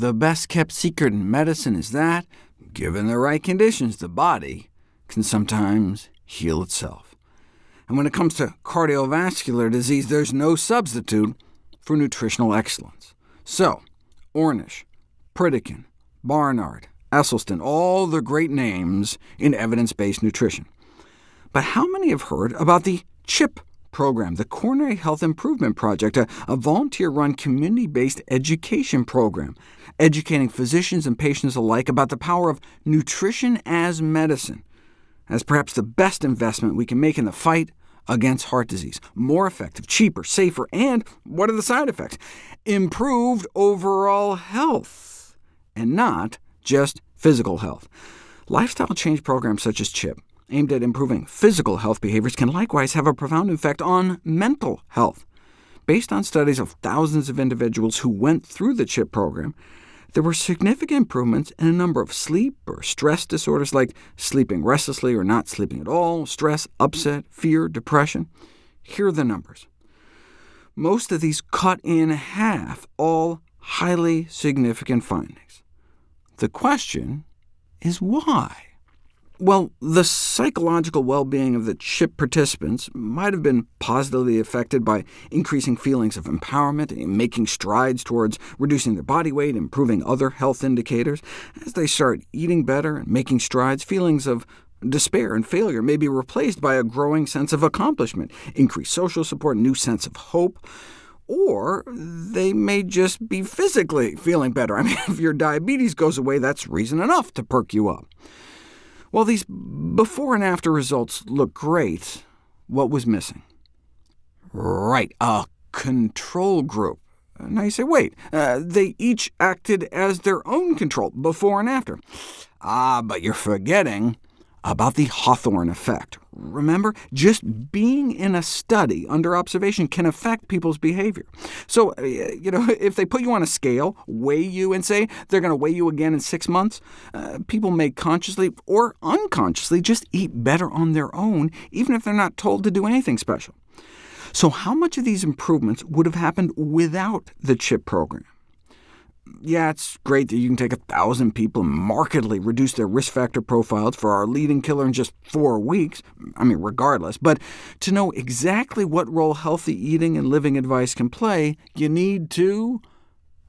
the best-kept secret in medicine is that, given the right conditions, the body can sometimes heal itself. And when it comes to cardiovascular disease, there's no substitute for nutritional excellence. So, Ornish, Pritikin, Barnard, Esselstyn, all the great names in evidence-based nutrition. But how many have heard about the CHIP program, the Coronary Health Improvement Project, a volunteer-run community-based education program, educating physicians and patients alike about the power of nutrition as medicine, as perhaps the best investment we can make in the fight against heart disease. More effective, cheaper, safer, and what are the side effects? Improved overall health, and not just physical health. Lifestyle change programs such as CHIP, aimed at improving physical health behaviors, can likewise have a profound effect on mental health. Based on studies of thousands of individuals who went through the CHIP program, there were significant improvements in a number of sleep or stress disorders like sleeping restlessly or not sleeping at all, stress, upset, fear, depression. Here are the numbers. Most of these cut in half, all highly significant findings. The question is why? Well, the psychological well-being of the CHIP participants might have been positively affected by increasing feelings of empowerment and making strides towards reducing their body weight, improving other health indicators. As they start eating better and making strides, feelings of despair and failure may be replaced by a growing sense of accomplishment, increased social support, a new sense of hope. Or they may just be physically feeling better. I mean, if your diabetes goes away, that's reason enough to perk you up. While these before and after results look great, what was missing? Right, a control group. Now you say, wait, they each acted as their own control, before and after. But you're forgetting about the Hawthorne effect. Remember, just being in a study under observation can affect people's behavior. So, if they put you on a scale, weigh you, and say they're going to weigh you again in 6 months, people may consciously or unconsciously just eat better on their own, even if they're not told to do anything special. So how much of these improvements would have happened without the CHIP program? Yeah, it's great that you can take 1,000 people and markedly reduce their risk factor profiles for our leading killer in just 4 weeks, regardless. But to know exactly what role healthy eating and living advice can play, you need to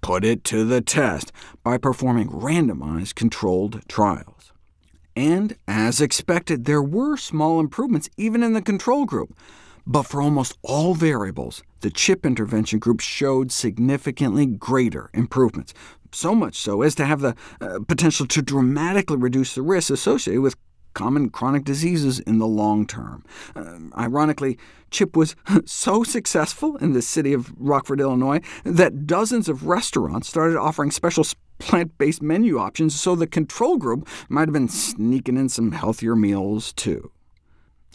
put it to the test by performing randomized controlled trials. And as expected, there were small improvements even in the control group. But for almost all variables, the CHIP intervention group showed significantly greater improvements, so much so as to have the potential to dramatically reduce the risk associated with common chronic diseases in the long term. Ironically, CHIP was so successful in the city of Rockford, Illinois, that dozens of restaurants started offering special plant-based menu options, so the control group might have been sneaking in some healthier meals too.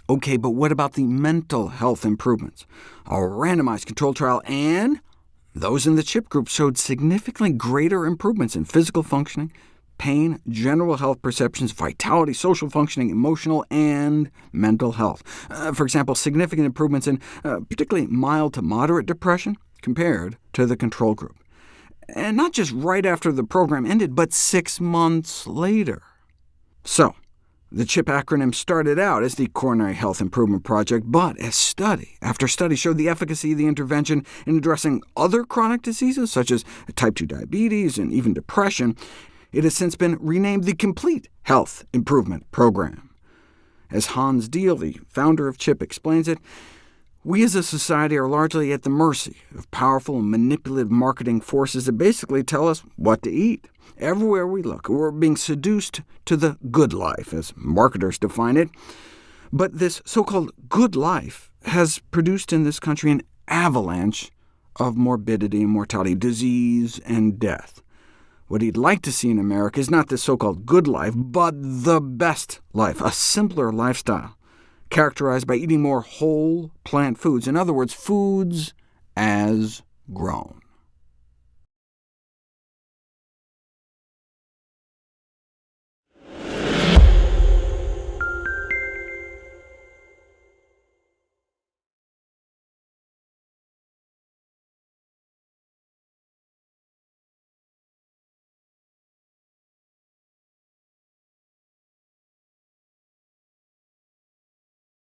OK, but what about the mental health improvements? A randomized controlled trial, and those in the CHIP group showed significantly greater improvements in physical functioning, pain, general health perceptions, vitality, social functioning, emotional, and mental health. For example, significant improvements in particularly mild to moderate depression compared to the control group. And not just right after the program ended, but 6 months later. So, the CHIP acronym started out as the Coronary Health Improvement Project, but as study after study showed the efficacy of the intervention in addressing other chronic diseases, such as type 2 diabetes and even depression, it has since been renamed the Complete Health Improvement Program. As Hans Diehl, the founder of CHIP, explains it, we as a society are largely at the mercy of powerful and manipulative marketing forces that basically tell us what to eat. Everywhere we look, we're being seduced to the good life, as marketers define it. But this so-called good life has produced in this country an avalanche of morbidity and mortality, disease and death. What he'd like to see in America is not this so-called good life, but the best life, a simpler lifestyle, characterized by eating more whole plant foods. In other words, foods as grown.